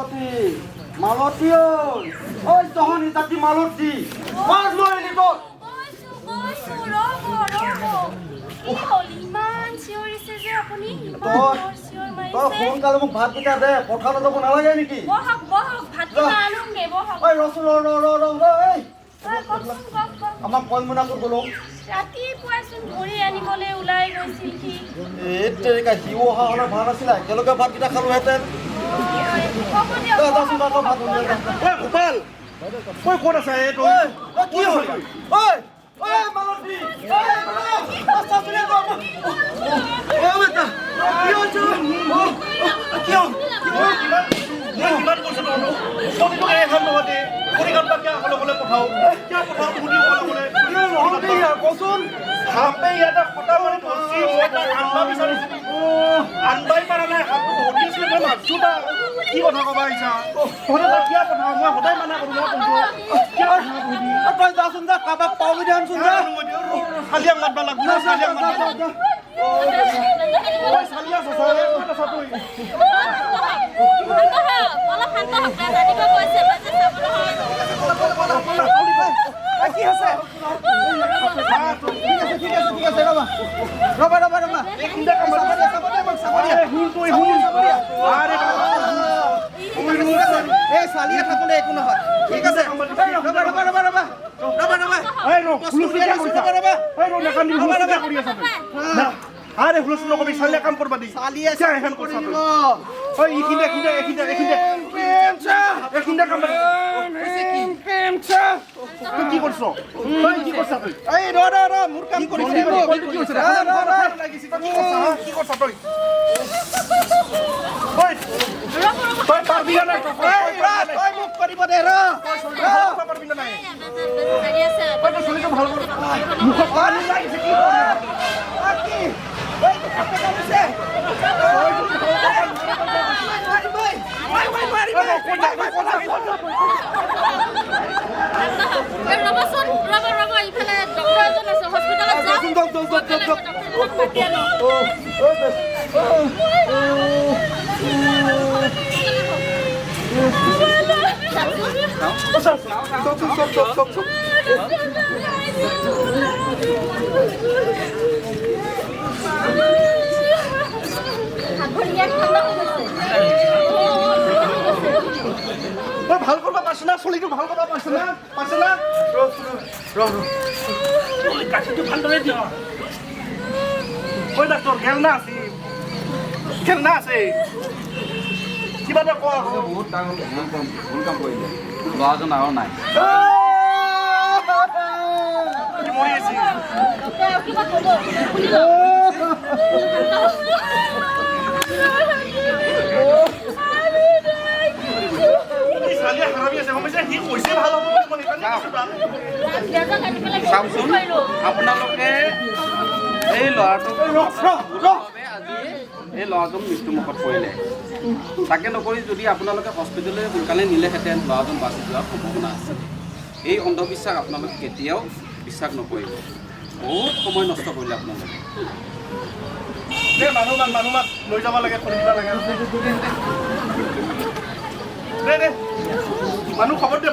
মালতী মালতী ঐ তহনি জাতি মালতী মাছ লৈ এলি তোৰ সোনকালে মোক ভাতকেইটা দে পথাৰত যাব নালাগে নেকি ৰচোন আমাক কলমুনা ক'ত গ'লো ৰাতিপুৱাইচোন ধৰি আনিবলৈ ওলাই গৈছিল সি তেৰিকা সিও অহা হ'লে ভাল আছিলে একেলগে ভাতকেইটা খালোহেঁতেন গোপাল ঐ ক'ত আছে এইটো কি হ'ল মালতী কচোন সাপে ইয়াতে খটা মাৰি আনবাই পাৰা নাই সাপটো ধৰিছিল মই মাতছো তা কি কথা ক'বা আহিছা তহঁতে কিয় পঠাওঁ মই সদায় মানা কৰোঁ তই যাচোন যা কাৰোবাক পাওঁ যদি আনচোন যা চালিয়াক মাতবা লাগব চালিয়াক মাতবা চালিয়া কি আছে ঠিক আছে ৰবা এই চালিয়া থাকোঁতে একো নহয় ঠিক আছে আরে হুলস্থুল নকবি চালিয়া কাম করবা দি চালিয়া এখন করছ ওই এইখিনিতে কাম তুই কি করছ তুই এই র মোর কাম কৰিছ কি হৈছে লাগিছে কি কৰছ তুই ওই তুই পাৰবি না তুই মুখ কৰিব দে ৰ পারবি না নাই তুই তো শুনিছো ভাল করে মুখ পানি লাগিছে কি কি ওই কাপে কাপে ভাল করবা পারছ না চলিটো ভাল করবা পারছ না কাঠিটো ভালদৰে দিও ওই ডাক্তাৰ খেলনা আছে কিবা এটা কোৱা বহুত ডাঙৰ ভুল কাম কৰিলে ল'ৰাজন আৰু নাই মৰি আছে চালিয়া খাৰাবি আছে গম পাইছে সি কৈছে ভাল হ'ব বুলি চাওকচোন আপোনালোকে এই ল'ৰাটোক আজি এই ল'ৰাজন মৃত্যুমুখত পৰিলে তাকে নকৰি যদি আপোনালোকে হস্পিটেললৈ সোনকালে নিলেহেঁতেন ল'ৰাজন বাচি যোৱাৰ সম্ভাৱনা আছে এই অন্ধবিশ্বাস আপোনালোকে কেতিয়াও বিশ্বাস নকৰিব বহুত সময় নষ্ট কৰিলে আপোনালোকে মানুহ লৈ যাব লাগে কৰি দিব লাগে মানুহ খবৰ দে